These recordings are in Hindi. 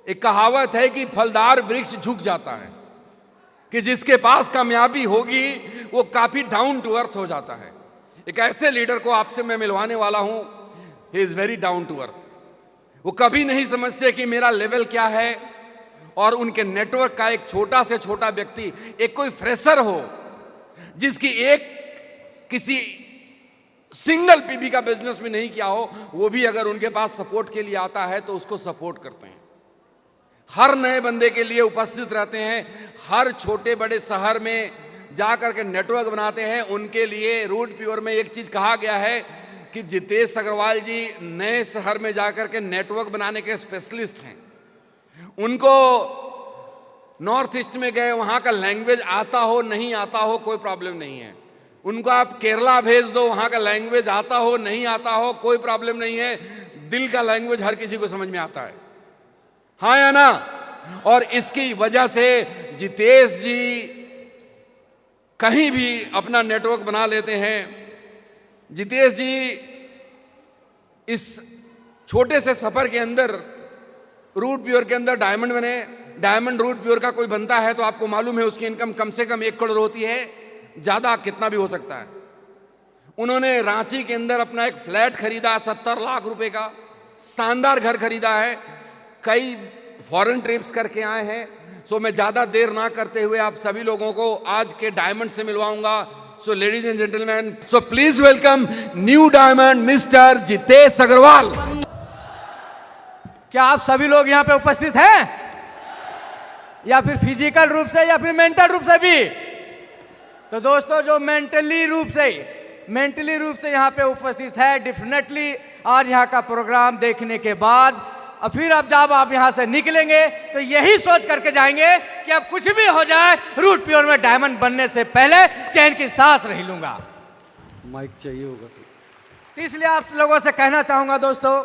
एक कहावत है कि फलदार वृक्ष झुक जाता है, कि जिसके पास कामयाबी होगी वो काफी डाउन टू अर्थ हो जाता है। एक ऐसे लीडर को आपसे मैं मिलवाने वाला हूं, he is very down to earth. वो कभी नहीं समझते कि मेरा लेवल क्या है, और उनके नेटवर्क का एक छोटा से छोटा व्यक्ति, एक कोई फ्रेशर हो जिसकी एक किसी सिंगल पीबी का बिजनेस भी नहीं किया हो, वो भी अगर उनके पास सपोर्ट के लिए आता है तो उसको सपोर्ट करते हैं। हर नए बंदे के लिए उपस्थित रहते हैं, हर छोटे बड़े शहर में जाकर के नेटवर्क बनाते हैं। उनके लिए रूट प्योर में एक चीज कहा गया है कि जितेश अग्रवाल जी नए शहर में जाकर के नेटवर्क बनाने के स्पेशलिस्ट हैं। उनको नॉर्थ ईस्ट में गए, वहां का लैंग्वेज आता हो नहीं आता हो कोई प्रॉब्लम नहीं है। उनको आप केरला भेज दो, वहां का लैंग्वेज आता हो नहीं आता हो कोई प्रॉब्लम नहीं है। दिल का लैंग्वेज हर किसी को समझ में आता है, हाँ या ना। और इसकी वजह से जितेश जी कहीं भी अपना नेटवर्क बना लेते हैं। जितेश जी इस छोटे से सफर के अंदर, रूट प्योर के अंदर डायमंड बने। डायमंड रूट प्योर का कोई बनता है तो आपको मालूम है उसकी इनकम कम से कम 1 करोड़ होती है, ज्यादा कितना भी हो सकता है। उन्होंने रांची के अंदर अपना एक फ्लैट खरीदा 70 लाख रुपए का, शानदार घर खरीदा है, कई फॉरेन ट्रिप्स करके आए हैं। सो मैं ज्यादा देर ना करते हुए आप सभी लोगों को आज के डायमंड से मिलवाऊंगा। So ladies and gentleman, so please welcome new diamond mister Jitesh Agarwal. क्या आप सभी लोग यहाँ पे उपस्थित हैं, या फिर फिजिकल रूप से या फिर मेंटल रूप से भी? तो दोस्तों, जो मेंटली रूप से यहाँ पे उपस्थित है, डेफिनेटली आज यहाँ का प्रोग्राम देखने के बाद और फिर अब जब आप यहाँ से निकलेंगे तो यही सोच करके जाएंगे कि अब कुछ भी हो जाए, रूट प्योर में डायमंड बनने से पहले चैन की सांस नहीं लूंगा। माइक चाहिए होगा तो इसलिए आप लोगों से कहना चाहूंगा दोस्तों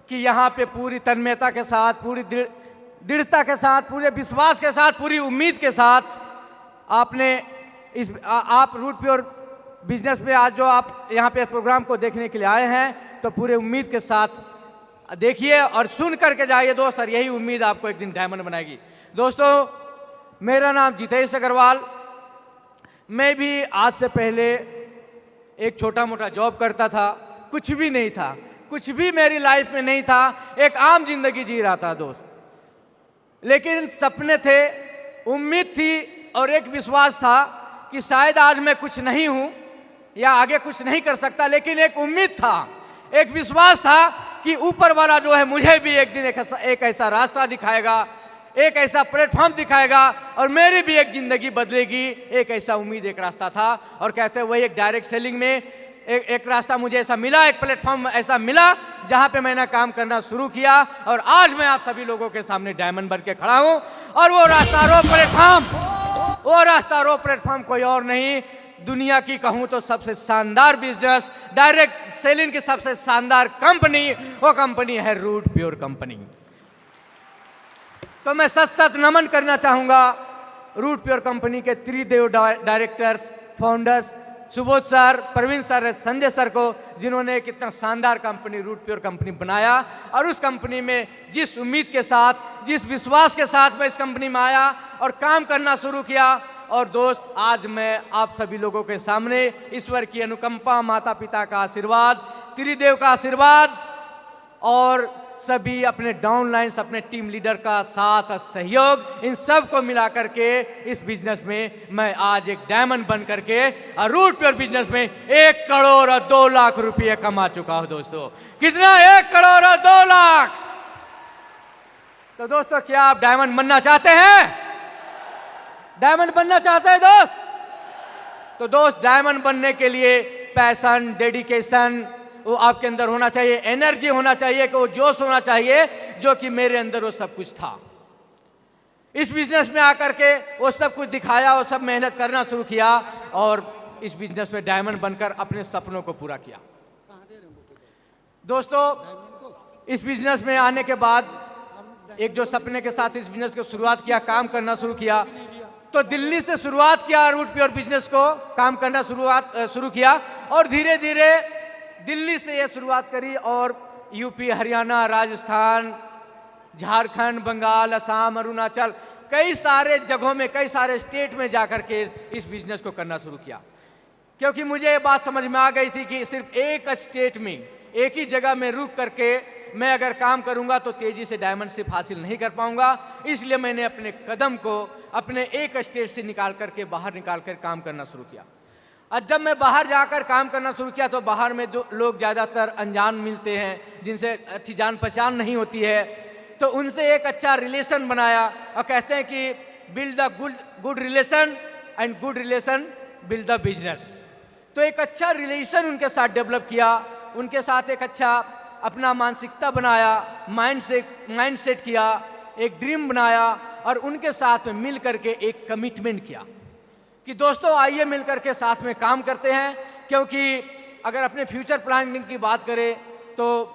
कि यहाँ पे पूरी तन्मयता के साथ, पूरी दृढ़ता के साथ, पूरे विश्वास के साथ, पूरी उम्मीद के साथ आपने आप रूट प्योर बिजनेस में आज जो आप यहाँ पे प्रोग्राम को देखने के लिए आए हैं, तो पूरे उम्मीद के साथ देखिए और सुन करके जाइए दोस्त, और यही उम्मीद आपको एक दिन डायमंड बनाएगी। दोस्तों, मेरा नाम जितेश अग्रवाल। मैं भी आज से पहले एक छोटा मोटा जॉब करता था, कुछ भी नहीं था, कुछ भी मेरी लाइफ में नहीं था, एक आम जिंदगी जी रहा था दोस्त। लेकिन सपने थे, उम्मीद थी और एक विश्वास था कि शायद आज मैं कुछ नहीं हूं या आगे कुछ नहीं कर सकता, लेकिन एक उम्मीद था, एक विश्वास था कि ऊपर वाला जो है मुझे भी एक दिन एक ऐसा रास्ता दिखाएगा, एक ऐसा प्लेटफॉर्म दिखाएगा और मेरी भी एक जिंदगी बदलेगी। एक ऐसा उम्मीद, एक रास्ता था। और कहते हैं वही एक डायरेक्ट सेलिंग में एक रास्ता मुझे ऐसा मिला, एक प्लेटफॉर्म ऐसा मिला जहां पे मैंने काम करना शुरू किया, और आज मैं आप सभी लोगों के सामने डायमंड बन के खड़ा हूं। और वो रास्ता रो प्लेटफॉर्म कोई और नहीं, दुनिया की कहूं तो सबसे शानदार बिजनेस, डायरेक्ट सेलिंग की सबसे शानदार कंपनी, वो कंपनी है रूट प्योर कंपनी। तो मैं सत नमन करना चाहूंगा रूट प्योर कंपनी के त्रिदेव directors, founders, Subodh sir, Praveen sir, Sanjay sir को, जिन्होंने कितना शानदार कंपनी रूट प्योर कंपनी बनाया। और उस कंपनी में जिस उम्मीद के साथ, जिस विश्वास के साथ मैं इस कंपनी में आया और काम करना शुरू किया। और दोस्त, आज मैं आप सभी लोगों के सामने ईश्वर की अनुकंपा, माता पिता का आशीर्वाद, त्रिदेव का आशीर्वाद और सभी अपने डाउनलाइंस, अपने टीम लीडर का साथ और सहयोग, इन सब को मिला करके इस बिजनेस में मैं आज एक डायमंड बन करके और रूट प्योर बिजनेस में 1 करोड़ और 2 लाख रुपए कमा चुका हूं दोस्तों। कितना? 1 करोड़ और 2 लाख। तो दोस्तों, क्या आप डायमंड बनना चाहते हैं? डायमंड बनना चाहते हैं दोस्त? तो दोस्त, डायमंड बनने के लिए पैशन, डेडिकेशन वो आपके अंदर होना चाहिए, एनर्जी होना चाहिए, कि वो जोश होना चाहिए जो कि मेरे अंदर वो सब कुछ था। इस बिजनेस में आकर के वो सब कुछ दिखाया और सब मेहनत करना शुरू किया और इस बिजनेस में डायमंड बनकर अपने सपनों को पूरा किया। दोस्तों, इस बिजनेस में आने के बाद एक जो सपने के साथ इस बिजनेस को शुरुआत किया, काम करना शुरू किया, तो दिल्ली से शुरुआत किया रूट प्योर बिजनेस को काम करना शुरू किया और धीरे धीरे दिल्ली से ये शुरुआत करी और यूपी, हरियाणा, राजस्थान, झारखंड, बंगाल, असम, अरुणाचल, कई सारे जगहों में, कई सारे स्टेट में जाकर के इस बिजनेस को करना शुरू किया। क्योंकि मुझे ये बात समझ में आ गई थी कि सिर्फ एक स्टेट में, एक ही जगह में रुक करके मैं अगर काम करूंगा तो तेजी से डायमंड शिप हासिल नहीं कर पाऊंगा। इसलिए मैंने अपने कदम को अपने एक स्टेट से निकाल करके बाहर निकाल कर काम करना शुरू किया। और जब मैं बाहर जाकर काम करना शुरू किया तो बाहर में जो लोग ज़्यादातर अनजान मिलते हैं, जिनसे अच्छी जान पहचान नहीं होती है, तो उनसे एक अच्छा रिलेशन बनाया। और कहते हैं कि build the good relation and good relation build the business. तो एक अच्छा रिलेशन उनके साथ डेवलप किया, उनके साथ एक अच्छा अपना मानसिकता बनाया, माइंड सेट किया, एक ड्रीम बनाया और उनके साथ में मिल करके एक कमिटमेंट किया कि दोस्तों आइए मिल करके साथ में काम करते हैं। क्योंकि अगर अपने फ्यूचर प्लानिंग की बात करें तो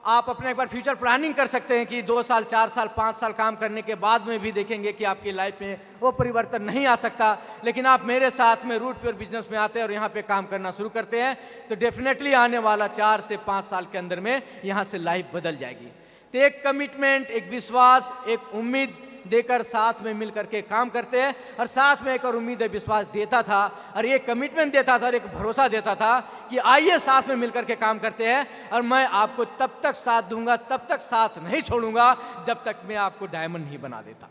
आप अपने एक बार फ्यूचर प्लानिंग कर सकते हैं कि 2 साल, 4 साल, 5 साल काम करने के बाद में भी देखेंगे कि आपकी लाइफ में वो परिवर्तन नहीं आ सकता। लेकिन आप मेरे साथ में रूट प्योर बिजनेस में आते हैं और यहाँ पे काम करना शुरू करते हैं तो डेफिनेटली आने वाला 4 से 5 साल के अंदर में यहाँ से लाइफ बदल जाएगी। तो एक कमिटमेंट, एक विश्वास, एक उम्मीद देकर साथ में मिल करके काम करते हैं और साथ में एक और उम्मीद है, विश्वास देता था और ये कमिटमेंट देता था और एक भरोसा देता था कि आइए साथ में मिल करके काम करते हैं और मैं आपको तब तक साथ दूंगा, तब तक साथ नहीं छोड़ूंगा जब तक मैं आपको डायमंड नहीं बना देता।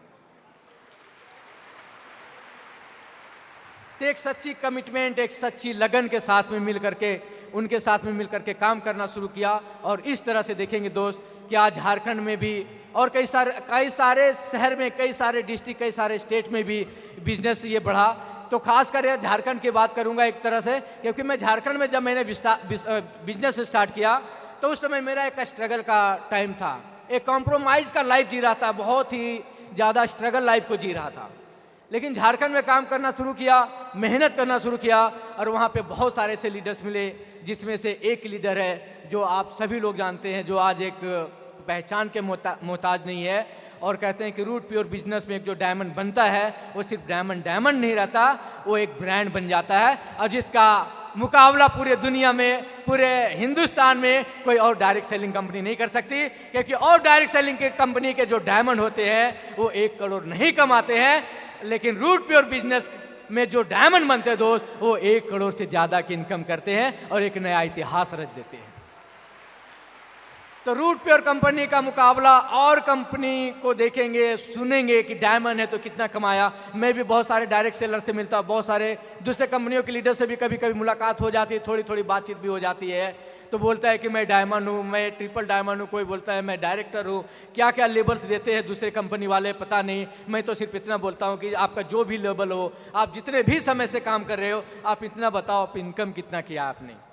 तो एक सच्ची कमिटमेंट, एक सच्ची लगन के साथ में मिल करके, उनके साथ में मिल करके काम करना शुरू किया। और इस तरह से देखेंगे दोस्त कि आज झारखंड में भी और कई सारे शहर में, कई सारे डिस्ट्रिक्ट, कई सारे स्टेट में भी बिजनेस ये बढ़ा। तो खासकर झारखंड की बात करूंगा एक तरह से, क्योंकि मैं झारखंड में जब मैंने बिजनेस स्टार्ट किया तो उस समय मेरा एक स्ट्रगल का टाइम था, एक कॉम्प्रोमाइज़ का लाइफ जी रहा था, बहुत ही ज़्यादा स्ट्रगल लाइफ को जी रहा था। लेकिन झारखंड में काम करना शुरू किया, मेहनत करना शुरू किया और वहाँ पे बहुत सारे ऐसे लीडर्स मिले, जिसमें से एक लीडर है जो आप सभी लोग जानते हैं, जो आज एक पहचान के मोहताज नहीं है। और कहते हैं कि रूट प्योर बिजनेस में एक जो डायमंड बनता है वो सिर्फ डायमंड नहीं रहता, वो एक ब्रांड बन जाता है और जिसका मुकाबला पूरे दुनिया में, पूरे हिंदुस्तान में कोई और डायरेक्ट सेलिंग कंपनी नहीं कर सकती। क्योंकि और डायरेक्ट सेलिंग के कंपनी के जो डायमंड होते हैं वो 1 करोड़ नहीं कमाते हैं, लेकिन रूट प्योर बिजनेस में जो डायमंड बनते हैं दोस्त, वो 1 करोड़ से ज़्यादा की इनकम करते हैं और एक नया इतिहास रच देते हैं। तो रूट प्योर कंपनी का मुकाबला और कंपनी को देखेंगे, सुनेंगे कि डायमंड है तो कितना कमाया। मैं भी बहुत सारे डायरेक्ट सेलर से मिलता हूँ, बहुत सारे दूसरे कंपनियों के लीडर से भी कभी कभी मुलाकात हो जाती है, थोड़ी थोड़ी बातचीत भी हो जाती है। तो बोलता है कि मैं डायमंड हूँ, मैं ट्रिपल डायमंड हूँ, कोई बोलता है मैं डायरेक्टर हूँ। क्या क्या लेबल्स देते हैं दूसरे कंपनी वाले पता नहीं। मैं तो सिर्फ इतना बोलता हूँ कि आपका जो भी लेबल हो, आप जितने भी समय से काम कर रहे हो, आप इतना बताओ आप इनकम कितना किया आपने।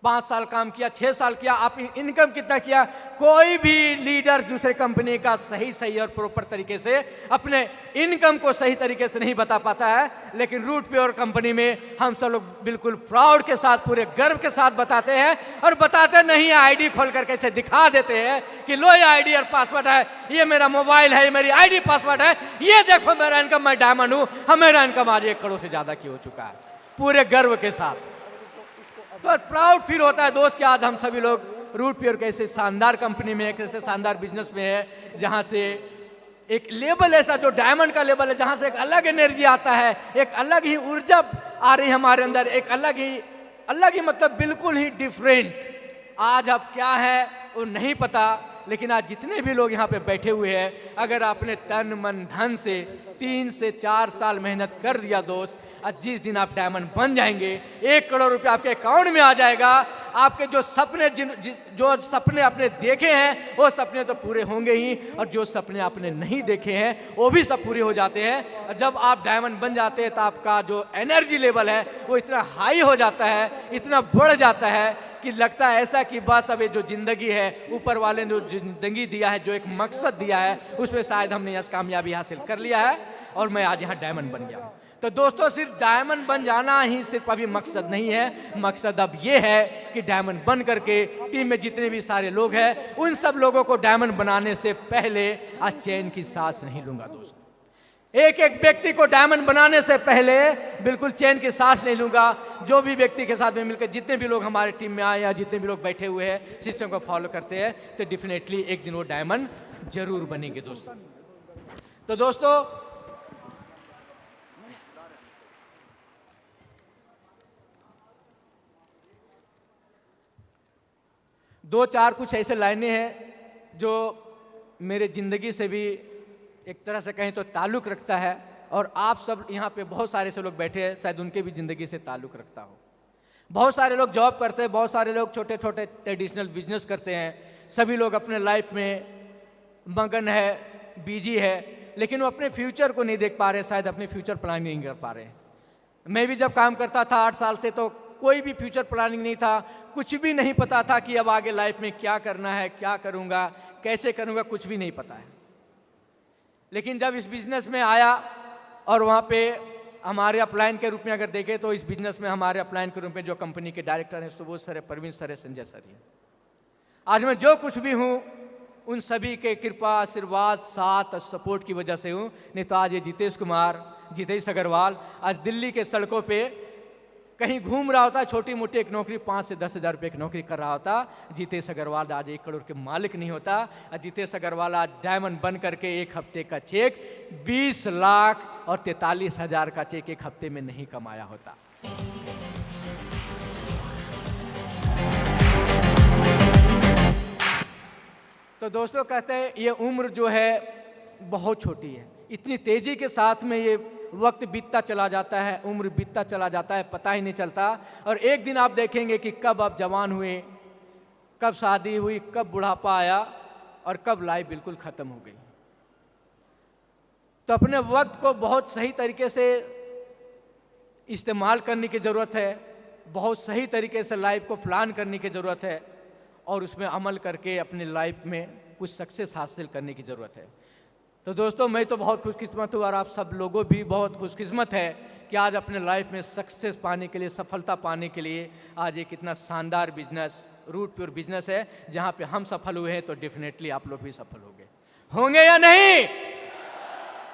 5 साल काम किया, 6 साल किया, आप इनकम कितना किया। कोई भी लीडर दूसरे कंपनी का सही और प्रॉपर तरीके से अपने इनकम को सही तरीके से नहीं बता पाता है। लेकिन रूट प्योर कंपनी में हम सब लोग बिल्कुल प्राउड के साथ, पूरे गर्व के साथ बताते हैं। और बताते नहीं है, आईडी खोल करके इसे दिखा देते हैं कि लो ये आईडी और पासवर्ड है, ये मेरा मोबाइल है, ये मेरी आईडी पासवर्ड है, ये देखो मेरा इनकम, मैं डायमंड हूँ, मेरा इनकम आज 1 करोड़ से ज्यादा की हो चुका है, पूरे गर्व के साथ। तो प्राउड फील होता है दोस्त कि आज हम सभी लोग रूट प्योर के ऐसे शानदार कंपनी में, एक ऐसे शानदार बिजनेस में है जहां से एक लेवल ऐसा जो डायमंड का लेवल है, जहां से एक अलग एनर्जी आता है, एक अलग ही ऊर्जा आ रही है हमारे अंदर, एक अलग ही मतलब बिल्कुल ही डिफरेंट। आज अब क्या है वो नहीं पता, लेकिन आज जितने भी लोग यहाँ पे बैठे हुए हैं, अगर आपने तन मन धन से 3 से 4 साल मेहनत कर दिया दोस्त, आज जिस दिन आप डायमंड बन जाएंगे, 1 करोड़ रुपया आपके अकाउंट में आ जाएगा। आपके जो सपने आपने देखे हैं वो सपने तो पूरे होंगे ही, और जो सपने आपने नहीं देखे हैं वो भी सब पूरे हो जाते हैं। जब आप डायमंड बन जाते हैं तो आपका जो एनर्जी लेवल है वो इतना हाई हो जाता है, इतना बढ़ जाता है कि लगता है ऐसा कि बस अब ये जो जिंदगी है, ऊपर वाले ने जो जिंदगी दिया है, जो एक मकसद दिया है, उसमें शायद हमने यश कामयाबी हासिल कर लिया है और मैं आज यहाँ डायमंड बन गया। तो दोस्तों सिर्फ डायमंड बन जाना ही सिर्फ अभी मकसद नहीं है, मकसद अब ये है कि डायमंड बन करके टीम में जितने भी सारे लोग हैं, उन सब लोगों को डायमंड बनाने से पहले आज चैन की सांस नहीं लूंगा दोस्त। एक व्यक्ति को डायमंड बनाने से पहले बिल्कुल चैन की सांस नहीं लूंगा। जो भी व्यक्ति के साथ में मिलकर, जितने भी लोग हमारे टीम में आए या जितने भी लोग बैठे हुए हैं, सिस्टम को फॉलो करते हैं, तो डेफिनेटली एक दिन वो डायमंड जरूर बनेंगे दोस्तों। तो दोस्तों, दो चार कुछ ऐसे लाइनें हैं जो मेरे ज़िंदगी से भी एक तरह से कहें तो ताल्लुक़ रखता है, और आप सब यहाँ पे बहुत सारे से लोग बैठे हैं, शायद उनके भी ज़िंदगी से ताल्लुक़ रखता हो। बहुत सारे लोग जॉब करते हैं, बहुत सारे लोग छोटे छोटे ट्रेडिशनल बिजनेस करते हैं, सभी लोग अपने लाइफ में मगन है, बिजी है, लेकिन वो अपने फ्यूचर को नहीं देख पा रहे, शायद अपने फ्यूचर प्लानिंग नहीं कर पा रहे। मैं भी जब काम करता था 8 साल से, तो कोई भी फ्यूचर प्लानिंग नहीं था, कुछ भी नहीं पता था कि अब आगे लाइफ में क्या करना है, क्या करूँगा, कैसे करूँगा, कुछ भी नहीं पता है। लेकिन जब इस बिज़नेस में आया और वहाँ पे हमारे अपलाइन के रूप में अगर देखें तो इस बिज़नेस में हमारे अपलाइन के रूप में जो कंपनी के डायरेक्टर हैं, सुबोध सर है, परवीन सर है, संजय सर है। आज मैं जो कुछ भी हूँ उन सभी के कृपा, आशीर्वाद, साथ और सपोर्ट की वजह से हूँ। नहीं तो आज ये जितेश कुमार, जितेश अग्रवाल आज दिल्ली के सड़कों पे कहीं घूम रहा होता, छोटी मोटी एक नौकरी 5 से 10 हज़ार रुपये की नौकरी कर रहा होता। जितेश अग्रवाल आज 1 करोड़ के मालिक नहीं होता। और जितेश अग्रवाल आज डायमंड बन करके 1 हफ्ते का चेक 20 लाख और 43 हज़ार का चेक 1 हफ्ते में नहीं कमाया होता। तो दोस्तों, कहते हैं ये उम्र जो है बहुत छोटी है, इतनी तेजी के साथ में ये वक्त बीतता चला जाता है, उम्र बीतता चला जाता है, पता ही नहीं चलता। और एक दिन आप देखेंगे कि कब आप जवान हुए, कब शादी हुई, कब बुढ़ापा आया और कब लाइफ बिल्कुल ख़त्म हो गई। तो अपने वक्त को बहुत सही तरीके से इस्तेमाल करने की ज़रूरत है, बहुत सही तरीके से लाइफ को प्लान करने की ज़रूरत है, और उसमें अमल करके अपने लाइफ में कुछ सक्सेस हासिल करने की ज़रूरत है। तो दोस्तों, मैं तो बहुत खुशकिस्मत हूँ और आप सब लोगों भी बहुत खुशकिस्मत है कि आज अपने लाइफ में सक्सेस पाने के लिए, सफलता पाने के लिए आज एक इतना शानदार बिजनेस, रूट प्योर बिजनेस है, जहाँ पे हम सफल हुए हैं तो डेफिनेटली आप लोग भी सफल होंगे या नहीं?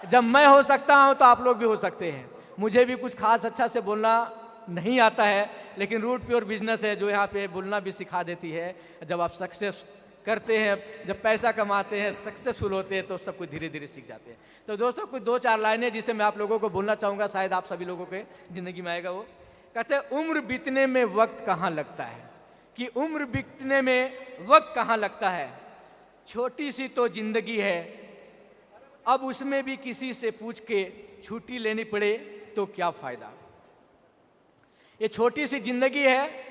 जब मैं हो सकता हूँ तो आप लोग भी हो सकते हैं। मुझे भी कुछ खास अच्छा से बोलना नहीं आता है, लेकिन रूट प्योर बिजनेस है जो यहाँ पे बोलना भी सिखा देती है। जब आप सक्सेस करते हैं, जब पैसा कमाते हैं, सक्सेसफुल होते हैं, तो सब कुछ धीरे धीरे सीख जाते हैं। तो दोस्तों, कुछ 2-4 लाइनें जिसे मैं आप लोगों को बोलना चाहूँगा, शायद आप सभी लोगों के ज़िंदगी में आएगा। वो कहते हैं, उम्र बीतने में वक्त कहाँ लगता है, कि उम्र बीतने में वक्त कहाँ लगता है, छोटी सी तो जिंदगी है, अब उसमें भी किसी से पूछ के छुट्टी लेनी पड़े तो क्या फ़ायदा। ये छोटी सी जिंदगी है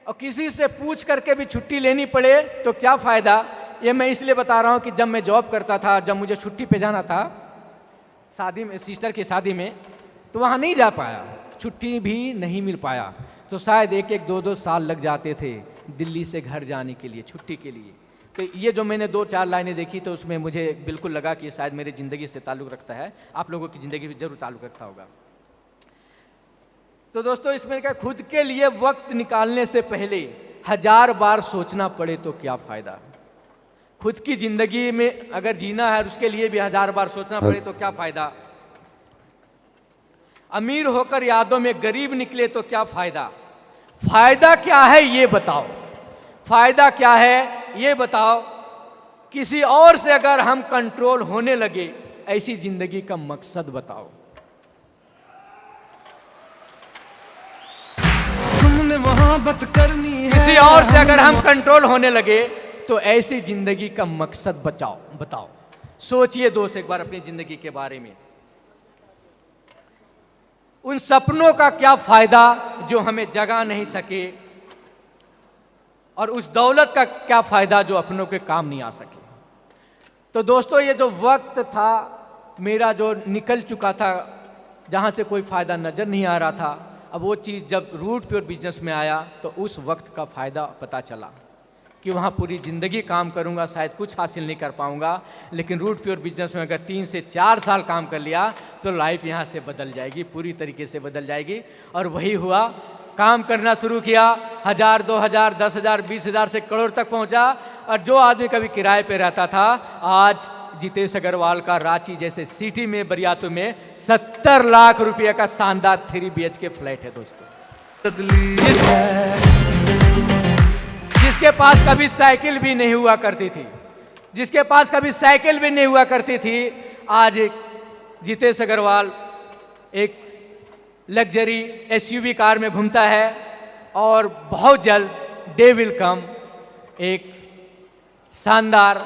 और किसी से पूछ करके भी छुट्टी लेनी पड़े तो क्या फ़ायदा। ये मैं इसलिए बता रहा हूँ कि जब मैं जॉब करता था, जब मुझे छुट्टी पे जाना था शादी में, सिस्टर की शादी में, तो वहाँ नहीं जा पाया, छुट्टी भी नहीं मिल पाया। तो शायद 1-1, 2-2 साल लग जाते थे दिल्ली से घर जाने के लिए, छुट्टी के लिए। तो ये जो मैंने 2-4 लाइनें देखी तो उसमें मुझे बिल्कुल लगा कि शायद मेरी ज़िंदगी से ताल्लुक़ रखता है, आप लोगों की ज़िंदगी भी ज़रूर ताल्लुक़ रखता होगा। तो दोस्तों, इसमें क्या, खुद के लिए वक्त निकालने से पहले 1000 बार सोचना पड़े तो क्या फ़ायदा। खुद की ज़िंदगी में अगर जीना है, उसके लिए भी 1000 बार सोचना पड़े तो क्या फ़ायदा। अमीर होकर यादों में गरीब निकले तो क्या फ़ायदा। फ़ायदा क्या है ये बताओ, फ़ायदा क्या है ये बताओ। किसी और से अगर हम कंट्रोल होने लगे, ऐसी ज़िंदगी का मकसद बताओ। मोहब्बत करनी है, किसी और से अगर हम कंट्रोल होने लगे तो ऐसी जिंदगी का मकसद बताओ। सोचिए दोस्त एक बार अपनी जिंदगी के बारे में। उन सपनों का क्या फायदा जो हमें जगा नहीं सके, और उस दौलत का क्या फायदा जो अपनों के काम नहीं आ सके। तो दोस्तों, ये जो वक्त था मेरा जो निकल चुका था, जहां से कोई फायदा नजर नहीं आ रहा था, अब वो चीज़ जब रूट प्योर बिजनेस में आया तो उस वक्त का फ़ायदा पता चला कि वहाँ पूरी ज़िंदगी काम करूँगा, शायद कुछ हासिल नहीं कर पाऊँगा, लेकिन रूट प्योर बिजनेस में अगर 3 से 4 साल काम कर लिया तो लाइफ यहाँ से बदल जाएगी, पूरी तरीके से बदल जाएगी। और वही हुआ, काम करना शुरू किया, 1000, 2000, 10,000, 20,000 से करोड़ तक पहुँचा। और जो आदमी कभी किराए पे रहता था, आज जितेश अग्रवाल का रांची जैसे सिटी में, बरियातू में 70 लाख रुपए का शानदार 3 BHK फ्लैट है दोस्तों। जिसके पास कभी साइकिल भी नहीं हुआ करती थी, जिसके पास कभी साइकिल भी नहीं हुआ करती थी, आज जितेश अग्रवाल एक लग्जरी एसयूवी कार में घूमता है और बहुत जल्द डे विल कम एक शानदार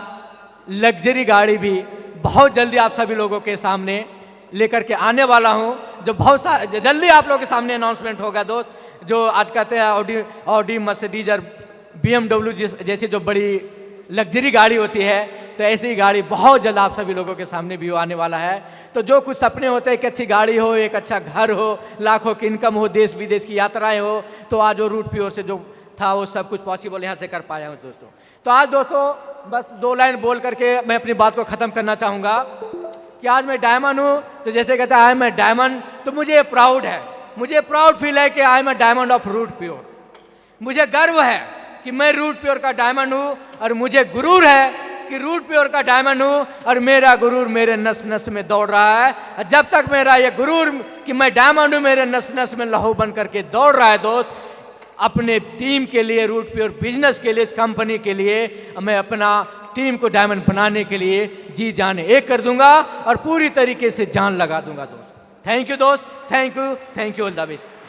लग्जरी गाड़ी भी बहुत जल्दी आप सभी लोगों के सामने लेकर के आने वाला हूं, जो बहुत जल्दी आप लोगों के सामने अनाउंसमेंट होगा दोस्त। जो आज कहते हैं ऑडी मर्सिडीज और BMW जैसी जो बड़ी लग्जरी गाड़ी होती है, तो ऐसी ही गाड़ी बहुत जल्द आप सभी लोगों के सामने भी आने वाला है। तो जो कुछ सपने होते हैं, एक अच्छी गाड़ी हो, एक अच्छा घर हो, लाखों की इनकम हो, देश विदेश की यात्राएं हो, तो आज वो रूट प्योर से जो था वो सब कुछ पॉसिबल यहाँ से कर पाया हूँ दोस्तों। तो आज दोस्तों बस 2 लाइन बोल करके मैं अपनी बात को ख़त्म करना चाहूँगा कि आज मैं डायमंड हूँ, तो जैसे कहता है आई एम ए डायमंड, तो मुझे प्राउड है, मुझे प्राउड फील है कि I am a diamond of root pure. मुझे गर्व है कि मैं रूट प्योर का डायमंड हूँ और मुझे गुरूर है कि रूट प्योर का डायमंड हूँ और मेरा गुरूर मेरे नस नस में दौड़ रहा है। जब तक मेरा ये गुरूर कि मैं डायमंड हूँ मेरे नस नस में लहू बन करके दौड़ रहा है दोस्त, अपने टीम के लिए, रूट प्योर बिजनेस के लिए, इस कंपनी के लिए, मैं अपना टीम को डायमंड बनाने के लिए जी जान एक कर दूंगा और पूरी तरीके से जान लगा दूंगा दोस्त। थैंक यू दोस्त, thank you all the best.